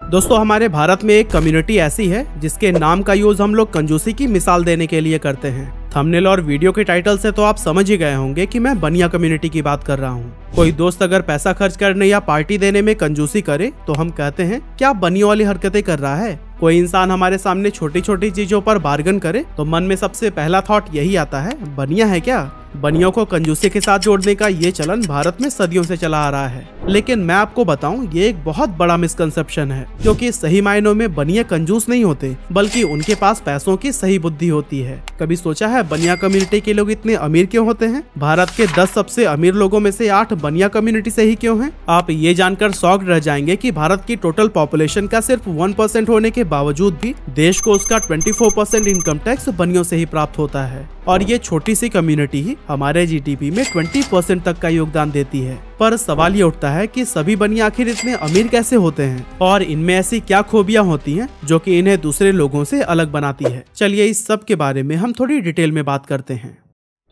दोस्तों हमारे भारत में एक कम्युनिटी ऐसी है जिसके नाम का यूज हम लोग कंजूसी की मिसाल देने के लिए करते हैं। थंबनेल और वीडियो के टाइटल से तो आप समझ ही गए होंगे कि मैं बनिया कम्युनिटी की बात कर रहा हूँ। कोई दोस्त अगर पैसा खर्च करने या पार्टी देने में कंजूसी करे तो हम कहते हैं क्या बनियों वाली हरकतें कर रहा है। कोई इंसान हमारे सामने छोटी छोटी चीजों पर बार्गन करे तो मन में सबसे पहला थॉट यही आता है, बनिया है क्या। बनियों को कंजूसी के साथ जोड़ने का ये चलन भारत में सदियों से चला आ रहा है, लेकिन मैं आपको बताऊं ये एक बहुत बड़ा मिसकंसेप्शन है, क्योंकि सही मायनों में बनिया कंजूस नहीं होते बल्कि उनके पास पैसों की सही बुद्धि होती है। कभी सोचा है बनिया कम्युनिटी के लोग इतने अमीर क्यों होते हैं? भारत के 10 सबसे अमीर लोगों में से 8 बनिया कम्युनिटी से ही क्यों हैं? आप ये जानकर शॉक्ड रह जाएंगे कि भारत की टोटल पॉपुलेशन का सिर्फ 1% होने के बावजूद भी देश को उसका 24% इनकम टैक्स बनियों से ही प्राप्त होता है, और ये छोटी सी कम्युनिटी ही हमारे जीडीपी में 20% तक का योगदान देती है। पर सवाल ये उठता है कि सभी बनिया आखिर इतने अमीर कैसे होते हैं और इनमें ऐसी क्या खूबियां होती हैं जो कि इन्हें दूसरे लोगों से अलग बनाती है। चलिए इस सब के बारे में हम थोड़ी डिटेल में बात करते हैं।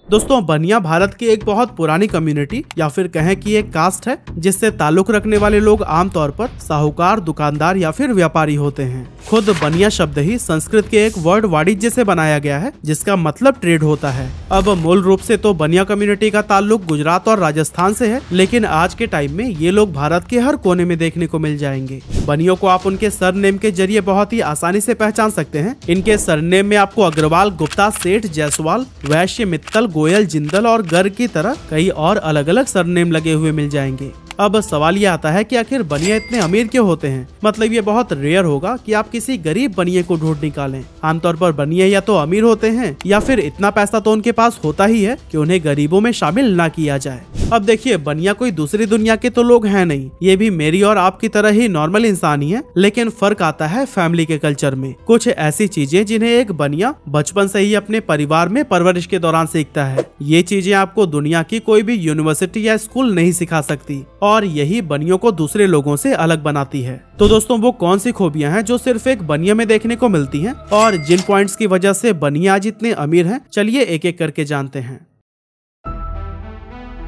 दोस्तों बनिया भारत की एक बहुत पुरानी कम्युनिटी या फिर कहें कि एक कास्ट है जिससे ताल्लुक रखने वाले लोग आमतौर पर साहूकार, दुकानदार या फिर व्यापारी होते हैं। खुद बनिया शब्द ही संस्कृत के एक वर्ड वाणिज्य से बनाया गया है जिसका मतलब ट्रेड होता है। अब मूल रूप से तो बनिया कम्युनिटी का ताल्लुक गुजरात और राजस्थान से है, लेकिन आज के टाइम में ये लोग भारत के हर कोने में देखने को मिल जाएंगे। बनियों को आप उनके सरनेम के जरिए बहुत ही आसानी से पहचान सकते हैं। इनके सरनेम में आपको अग्रवाल, गुप्ता, सेठ, जायसवाल, वैश्य, मित्तल, गोयल, जिंदल और गर्ग की तरह कई और अलग अलग सरनेम लगे हुए मिल जाएंगे। अब सवाल ये आता है कि आखिर बनिया इतने अमीर क्यों होते हैं? मतलब ये बहुत रेयर होगा कि आप किसी गरीब बनिए को ढूंढ निकालें। आमतौर पर बनिए या तो अमीर होते हैं या फिर इतना पैसा तो उनके पास होता ही है कि उन्हें गरीबों में शामिल ना किया जाए। अब देखिए बनिया कोई दूसरी दुनिया के तो लोग हैं नहीं, ये भी मेरी और आपकी तरह ही नॉर्मल इंसान ही है, लेकिन फर्क आता है फैमिली के कल्चर में। कुछ ऐसी चीजें जिन्हें एक बनिया बचपन से ही अपने परिवार में परवरिश के दौरान सीखता है, ये चीजें आपको दुनिया की कोई भी यूनिवर्सिटी या स्कूल नहीं सिखा सकती, और यही बनियों को दूसरे लोगों से अलग बनाती है। तो दोस्तों वो कौन सी खूबियां हैं जो सिर्फ एक बनिया में देखने को मिलती हैं और जिन पॉइंट्स की वजह से बनिया आज इतने अमीर हैं, चलिए एक एक करके जानते हैं।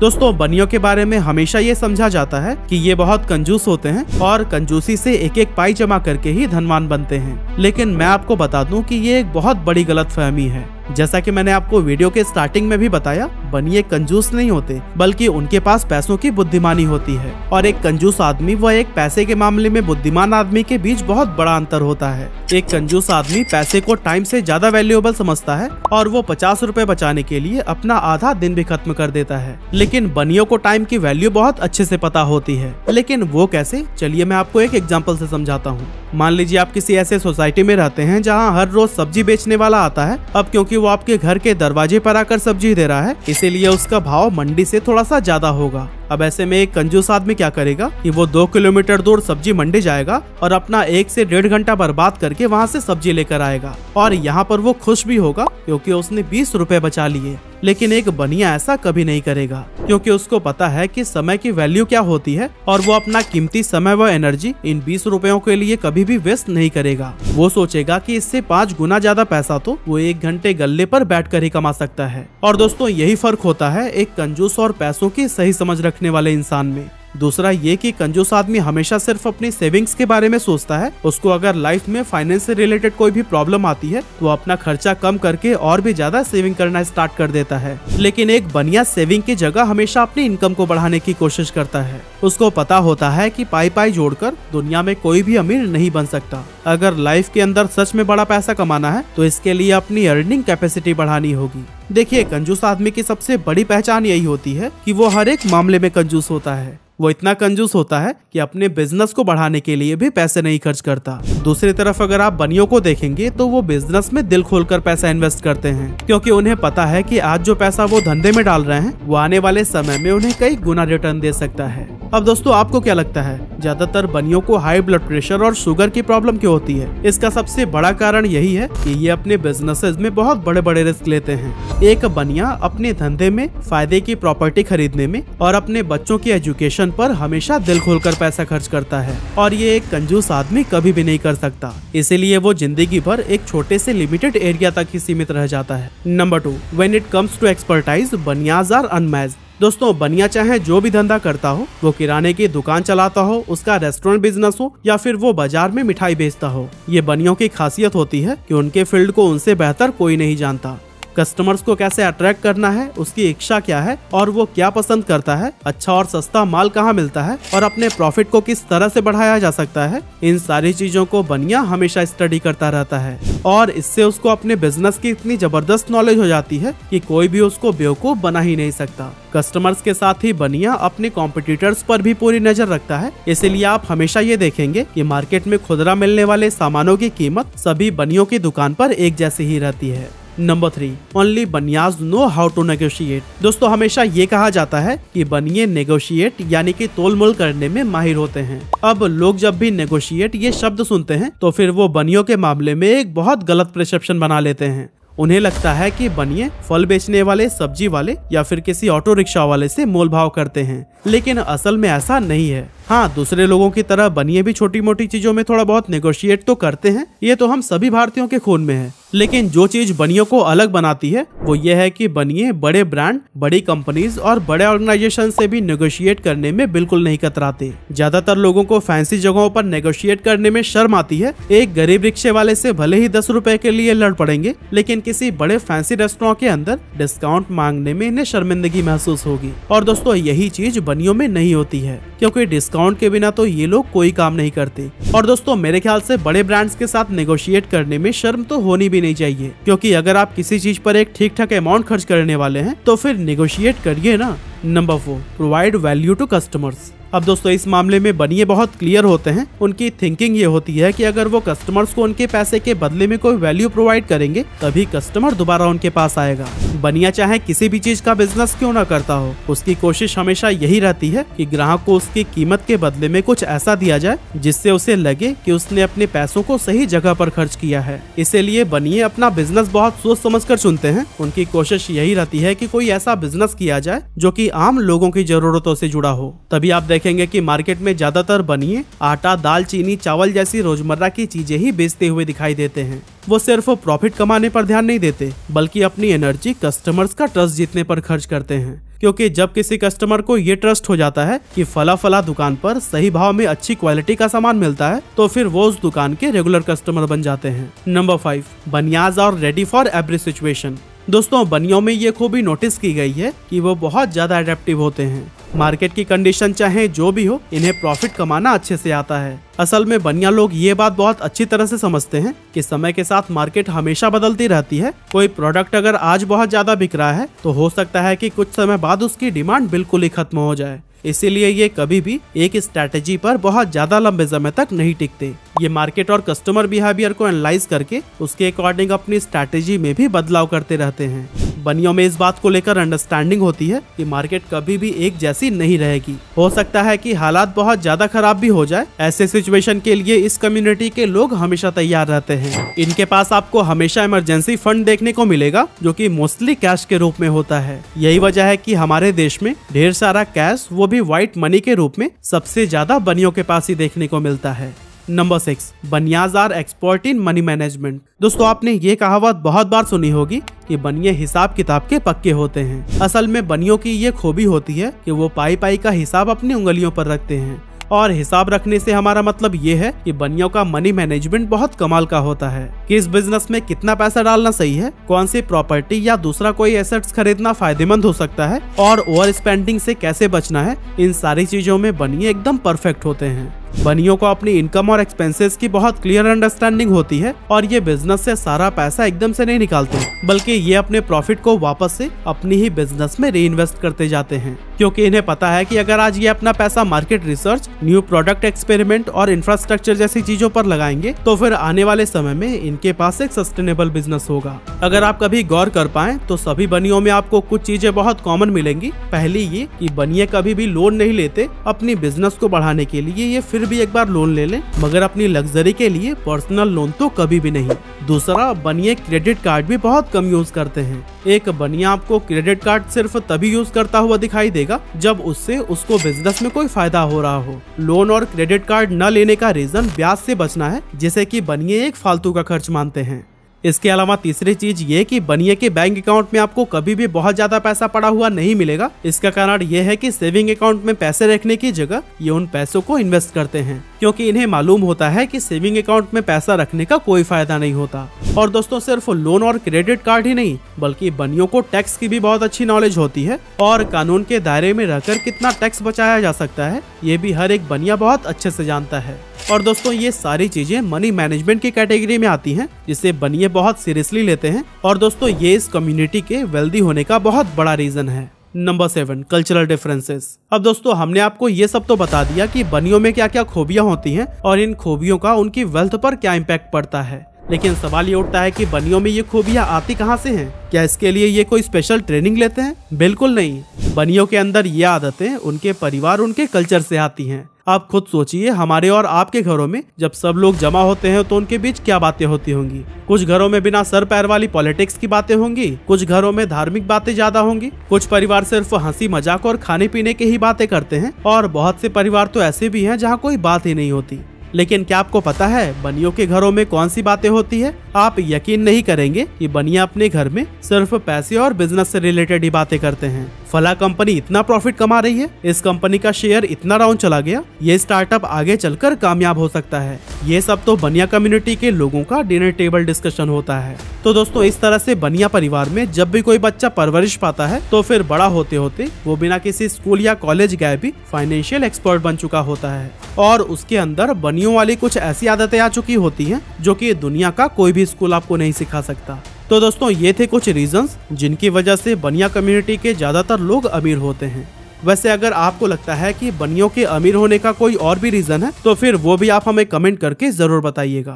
दोस्तों बनियों के बारे में हमेशा ये समझा जाता है कि ये बहुत कंजूस होते हैं और कंजूसी से एक एक पाई जमा करके ही धनवान बनते हैं, लेकिन मैं आपको बता दूं कि ये एक बहुत बड़ी गलतफहमी है। जैसा कि मैंने आपको वीडियो के स्टार्टिंग में भी बताया, बनिए कंजूस नहीं होते बल्कि उनके पास पैसों की बुद्धिमानी होती है, और एक कंजूस आदमी व एक पैसे के मामले में बुद्धिमान आदमी के बीच बहुत बड़ा अंतर होता है। एक कंजूस आदमी पैसे को टाइम से ज्यादा वैल्यूएबल समझता है और वो 50 रुपए बचाने के लिए अपना आधा दिन भी खत्म कर देता है, लेकिन बनियों को टाइम की वैल्यू बहुत अच्छे से पता होती है। लेकिन वो कैसे? चलिए मैं आपको एक एग्जाम्पल से समझाता हूँ। मान लीजिए आप किसी ऐसे सोसाइटी में रहते हैं जहाँ हर रोज सब्जी बेचने वाला आता है। अब क्योंकि वो आपके घर के दरवाजे पर आकर सब्जी दे रहा है, इसीलिए उसका भाव मंडी से थोड़ा सा ज्यादा होगा। अब ऐसे में एक कंजूस आदमी क्या करेगा कि वो 2 किलोमीटर दूर सब्जी मंडी जाएगा और अपना 1 से 1.5 घंटा बर्बाद करके वहाँ से सब्जी लेकर आएगा, और यहाँ पर वो खुश भी होगा क्योंकि उसने 20 रुपए बचा लिए। लेकिन एक बनिया ऐसा कभी नहीं करेगा, क्योंकि उसको पता है कि समय की वैल्यू क्या होती है और वो अपना कीमती समय व एनर्जी इन 20 रुपयों के लिए कभी भी वेस्ट नहीं करेगा। वो सोचेगा कि इससे 5 गुना ज्यादा पैसा तो वो 1 घंटे गल्ले पर बैठकर ही कमा सकता है। और दोस्तों यही फर्क होता है एक कंजूस और पैसों की सही समझ रखने वाले इंसान में। दूसरा ये कि कंजूस आदमी हमेशा सिर्फ अपनी सेविंग्स के बारे में सोचता है। उसको अगर लाइफ में फाइनेंस से रिलेटेड कोई भी प्रॉब्लम आती है तो अपना खर्चा कम करके और भी ज्यादा सेविंग करना स्टार्ट कर देता है। लेकिन एक बनिया सेविंग की जगह हमेशा अपनी इनकम को बढ़ाने की कोशिश करता है। उसको पता होता है कि पाई पाई जोड़कर दुनिया में कोई भी अमीर नहीं बन सकता। अगर लाइफ के अंदर सच में बड़ा पैसा कमाना है तो इसके लिए अपनी अर्निंग कैपेसिटी बढ़ानी होगी। देखिए कंजूस आदमी की सबसे बड़ी पहचान यही होती है कि वो हर एक मामले में कंजूस होता है। वो इतना कंजूस होता है कि अपने बिजनेस को बढ़ाने के लिए भी पैसे नहीं खर्च करता। दूसरी तरफ अगर आप बनियों को देखेंगे तो वो बिजनेस में दिल खोलकर पैसा इन्वेस्ट करते हैं, क्योंकि उन्हें पता है कि आज जो पैसा वो धंधे में डाल रहे हैं वो आने वाले समय में उन्हें कई गुना रिटर्न दे सकता है। अब दोस्तों आपको क्या लगता है ज्यादातर बनियों को हाई ब्लड प्रेशर और शुगर की प्रॉब्लम क्यों होती है? इसका सबसे बड़ा कारण यही है कि ये अपने बिजनेसेस में बहुत बड़े बड़े रिस्क लेते हैं। एक बनिया अपने धंधे में फायदे की प्रॉपर्टी खरीदने में और अपने बच्चों की एजुकेशन पर हमेशा दिल खोलकर पैसा खर्च करता है, और ये एक कंजूस आदमी कभी भी नहीं कर सकता। इसीलिए वो जिंदगी भर एक छोटे से लिमिटेड एरिया तक ही सीमित रह जाता है। Number 2, when it comes to expertise, Banias are unmatched. दोस्तों बनिया चाहे जो भी धंधा करता हो, वो किराने की दुकान चलाता हो, उसका रेस्टोरेंट बिजनेस हो या फिर वो बाजार में मिठाई बेचता हो, ये बनियों की खासियत होती है कि उनके फील्ड को उनसे बेहतर कोई नहीं जानता। कस्टमर्स को कैसे अट्रैक्ट करना है, उसकी इच्छा क्या है और वो क्या पसंद करता है, अच्छा और सस्ता माल कहाँ मिलता है और अपने प्रॉफिट को किस तरह से बढ़ाया जा सकता है, इन सारी चीजों को बनिया हमेशा स्टडी करता रहता है और इससे उसको अपने बिजनेस की इतनी जबरदस्त नॉलेज हो जाती है कि कोई भी उसको बेवकूफ बना ही नहीं सकता। कस्टमर्स के साथ ही बनिया अपने कॉम्पिटिटर्स पर भी पूरी नजर रखता है, इसीलिए आप हमेशा ये देखेंगे कि मार्केट में खुदरा मिलने वाले सामानों की कीमत सभी बनियों की दुकान पर एक जैसी ही रहती है। Number 3, only Banias know how to negotiate. दोस्तों हमेशा ये कहा जाता है कि बनिए नेगोशिएट यानी कि तोल मोल करने में माहिर होते हैं। अब लोग जब भी नेगोशिएट ये शब्द सुनते हैं तो फिर वो बनियों के मामले में एक बहुत गलत परसेप्शन बना लेते हैं। उन्हें लगता है कि बनिए फल बेचने वाले, सब्जी वाले या फिर किसी ऑटो रिक्शा वाले से मोल भाव करते हैं, लेकिन असल में ऐसा नहीं है। हाँ, दूसरे लोगों की तरह बनिए भी छोटी मोटी चीजों में थोड़ा बहुत नेगोशिएट तो करते हैं, ये तो हम सभी भारतीयों के खून में है। लेकिन जो चीज बनियों को अलग बनाती है वो ये है कि बनिए बड़े ब्रांड, बड़ी कंपनीज और बड़े ऑर्गेनाइजेशन से भी नेगोशिएट करने में बिल्कुल नहीं कतराते। ज्यादातर लोगों को फैंसी जगहों पर नेगोशिएट करने में शर्म आती है। एक गरीब रिक्शे वाले से भले ही 10 रुपए के लिए लड़ पड़ेंगे, लेकिन किसी बड़े फैंसी रेस्टोरेंट के अंदर डिस्काउंट मांगने में इन्हें शर्मिंदगी महसूस होगी। और दोस्तों यही चीज बनियों में नहीं होती है, क्योंकि डिस्काउंट के बिना तो ये लोग कोई काम नहीं करते। और दोस्तों मेरे ख्याल से बड़े ब्रांड्स के साथ नेगोशिएट करने में शर्म तो होनी भी नहीं चाहिए, क्योंकि अगर आप किसी चीज पर एक ठीक ठाक अमाउंट खर्च करने वाले हैं तो फिर नेगोशिएट करिए ना। Number 4, provide value to customers. अब दोस्तों इस मामले में बनिए बहुत क्लियर होते हैं। उनकी थिंकिंग ये होती है कि अगर वो कस्टमर्स को उनके पैसे के बदले में कोई वैल्यू प्रोवाइड करेंगे तभी कस्टमर दोबारा उनके पास आएगा। बनिया चाहे किसी भी चीज का बिजनेस क्यों ना करता हो, उसकी कोशिश हमेशा यही रहती है कि ग्राहक को उसकी कीमत के बदले में कुछ ऐसा दिया जाए जिससे उसे लगे कि उसने अपने पैसों को सही जगह पर खर्च किया है। इसीलिए बनिए अपना बिजनेस बहुत सोच समझ कर चुनते हैं। उनकी कोशिश यही रहती है कि कोई ऐसा बिजनेस किया जाए जो कि आम लोगों की जरूरतों से जुड़ा हो। तभी आप देखेंगे कि मार्केट में ज्यादातर बनिए आटा, दाल, चीनी, चावल जैसी रोजमर्रा की चीजें ही बेचते हुए दिखाई देते हैं। वो सिर्फ प्रॉफिट कमाने पर ध्यान नहीं देते, बल्कि अपनी एनर्जी कस्टमर्स का ट्रस्ट जीतने पर खर्च करते हैं। क्योंकि जब किसी कस्टमर को ये ट्रस्ट हो जाता है कि फला दुकान पर सही भाव में अच्छी क्वालिटी का सामान मिलता है, तो फिर वो उस दुकान के रेगुलर कस्टमर बन जाते हैं। Number 5, Banias are ready for every situation. दोस्तों बनियों में ये खूबी नोटिस की गई है कि वो बहुत ज्यादा एडेप्टिव होते हैं। मार्केट की कंडीशन चाहे जो भी हो, इन्हें प्रॉफिट कमाना अच्छे से आता है। असल में बनिया लोग ये बात बहुत अच्छी तरह से समझते हैं कि समय के साथ मार्केट हमेशा बदलती रहती है। कोई प्रोडक्ट अगर आज बहुत ज्यादा बिक रहा है तो हो सकता है कि कुछ समय बाद उसकी डिमांड बिल्कुल ही खत्म हो जाए। इसीलिए ये कभी भी एक स्ट्रैटेजी पर बहुत ज्यादा लंबे समय तक नहीं टिकते। ये मार्केट और कस्टमर बिहेवियर को एनालाइज करके उसके अकॉर्डिंग अपनी स्ट्रैटेजी में भी बदलाव करते रहते हैं। बनियों में इस बात को लेकर अंडरस्टैंडिंग होती है कि मार्केट कभी भी एक जैसी नहीं रहेगी। हो सकता है कि हालात बहुत ज्यादा खराब भी हो जाए। ऐसे सिचुएशन के लिए इस कम्युनिटी के लोग हमेशा तैयार रहते हैं। इनके पास आपको हमेशा इमरजेंसी फंड देखने को मिलेगा, जो कि मोस्टली कैश के रूप में होता है। यही वजह है कि हमारे देश में ढेर सारा कैश, वो भी व्हाइट मनी के रूप में, सबसे ज्यादा बनियों के पास ही देखने को मिलता है। Number 6, Banias are expert in money management. दोस्तों आपने ये कहावत बहुत बार सुनी होगी कि बनिए हिसाब किताब के पक्के होते हैं। असल में बनियों की ये खूबी होती है कि वो पाई पाई का हिसाब अपनी उंगलियों पर रखते हैं। और हिसाब रखने से हमारा मतलब ये है कि बनियों का मनी मैनेजमेंट बहुत कमाल का होता है। कि इस बिजनेस में कितना पैसा डालना सही है, कौन सी प्रॉपर्टी या दूसरा कोई एसेट्स खरीदना फायदेमंद हो सकता है और ओवर स्पेंडिंग से कैसे बचना है, इन सारी चीजों में बनिए एकदम परफेक्ट होते हैं। बनियों को अपनी इनकम और एक्सपेंसेस की बहुत क्लियर अंडरस्टैंडिंग होती है और ये बिजनेस से सारा पैसा एकदम से नहीं निकालते, बल्कि ये अपने प्रॉफिट को वापस से अपनी ही बिजनेस में री इन्वेस्ट करते जाते हैं। क्योंकि इन्हें पता है कि अगर आज ये अपना पैसा market research, new product experiment और इंफ्रास्ट्रक्चर जैसी चीजों पर लगाएंगे तो फिर आने वाले समय में इनके पास एक सस्टेनेबल बिजनेस होगा। अगर आप कभी गौर कर पाए तो सभी बनियों में आपको कुछ चीजें बहुत कॉमन मिलेंगी। पहली ये कि बनिए कभी भी लोन नहीं लेते अपनी बिजनेस को बढ़ाने के लिए। ये फिर भी एक बार लोन ले लें, मगर अपनी लग्जरी के लिए पर्सनल लोन तो कभी भी नहीं। दूसरा, बनिए क्रेडिट कार्ड भी बहुत कम यूज करते हैं। एक बनिया आपको क्रेडिट कार्ड सिर्फ तभी यूज करता हुआ दिखाई देगा जब उससे उसको बिजनेस में कोई फायदा हो रहा हो। लोन और क्रेडिट कार्ड न लेने का रीजन ब्याज से बचना है, जिसे कि बनिए एक फालतू का खर्च मानते हैं। इसके अलावा तीसरी चीज ये कि बनिए के बैंक अकाउंट में आपको कभी भी बहुत ज्यादा पैसा पड़ा हुआ नहीं मिलेगा। इसका कारण ये है कि सेविंग अकाउंट में पैसे रखने की जगह ये उन पैसों को इन्वेस्ट करते हैं, क्योंकि इन्हें मालूम होता है कि सेविंग अकाउंट में पैसा रखने का कोई फायदा नहीं होता। और दोस्तों सिर्फ लोन और क्रेडिट कार्ड ही नहीं, बल्कि बनियों को टैक्स की भी बहुत अच्छी नॉलेज होती है और कानून के दायरे में रहकर कितना टैक्स बचाया जा सकता है ये भी हर एक बनिया बहुत अच्छे से जानता है। और दोस्तों ये सारी चीजें मनी मैनेजमेंट की कैटेगरी में आती हैं, जिसे बनिए बहुत सीरियसली लेते हैं। और दोस्तों ये इस कम्युनिटी के वेल्दी होने का बहुत बड़ा रीजन है। Number 7, cultural differences. अब दोस्तों हमने आपको ये सब तो बता दिया कि बनियों में क्या क्या खूबियां होती हैं और इन खूबियों का उनकी वेल्थ पर क्या इम्पैक्ट पड़ता है। लेकिन सवाल ये उठता है कि बनियों में ये खूबियां आती कहाँ से हैं? क्या इसके लिए ये कोई स्पेशल ट्रेनिंग लेते हैं? बिल्कुल नहीं। बनियों के अंदर ये आदतें उनके परिवार, उनके कल्चर से आती हैं। आप खुद सोचिए, हमारे और आपके घरों में जब सब लोग जमा होते हैं तो उनके बीच क्या बातें होती होंगी। कुछ घरों में बिना सर पैर वाली पॉलिटिक्स की बातें होंगी, कुछ घरों में धार्मिक बातें ज्यादा होंगी, कुछ परिवार सिर्फ हंसी मजाक और खाने पीने की ही बातें करते हैं और बहुत से परिवार तो ऐसे भी हैं जहाँ कोई बात ही नहीं होती। लेकिन क्या आपको पता है बनियों के घरों में कौन सी बातें होती है? आप यकीन नहीं करेंगे कि बनिया अपने घर में सिर्फ पैसे और बिजनेस से रिलेटेड ही बातें करते हैं। फला कंपनी इतना प्रॉफिट कमा रही है, इस कंपनी का शेयर इतना डाउन चला गया, ये स्टार्टअप आगे चलकर कामयाब हो सकता है। ये सब तो बनिया कम्युनिटी के लोगों का डिनर टेबल डिस्कशन होता है। तो दोस्तों इस तरह से बनिया परिवार में जब भी कोई बच्चा परवरिश पाता है तो फिर बड़ा होते होते वो बिना किसी स्कूल या कॉलेज गए भी फाइनेंशियल एक्सपर्ट बन चुका होता है और उसके अंदर बनियों वाली कुछ ऐसी आदतें आ चुकी होती हैं जो कि दुनिया का कोई भी स्कूल आपको नहीं सिखा सकता। तो दोस्तों ये थे कुछ रीजंस जिनकी वजह से बनिया कम्युनिटी के ज्यादातर लोग अमीर होते हैं। वैसे अगर आपको लगता है कि बनियों के अमीर होने का कोई और भी रीजन है तो फिर वो भी आप हमें कमेंट करके जरूर बताइएगा।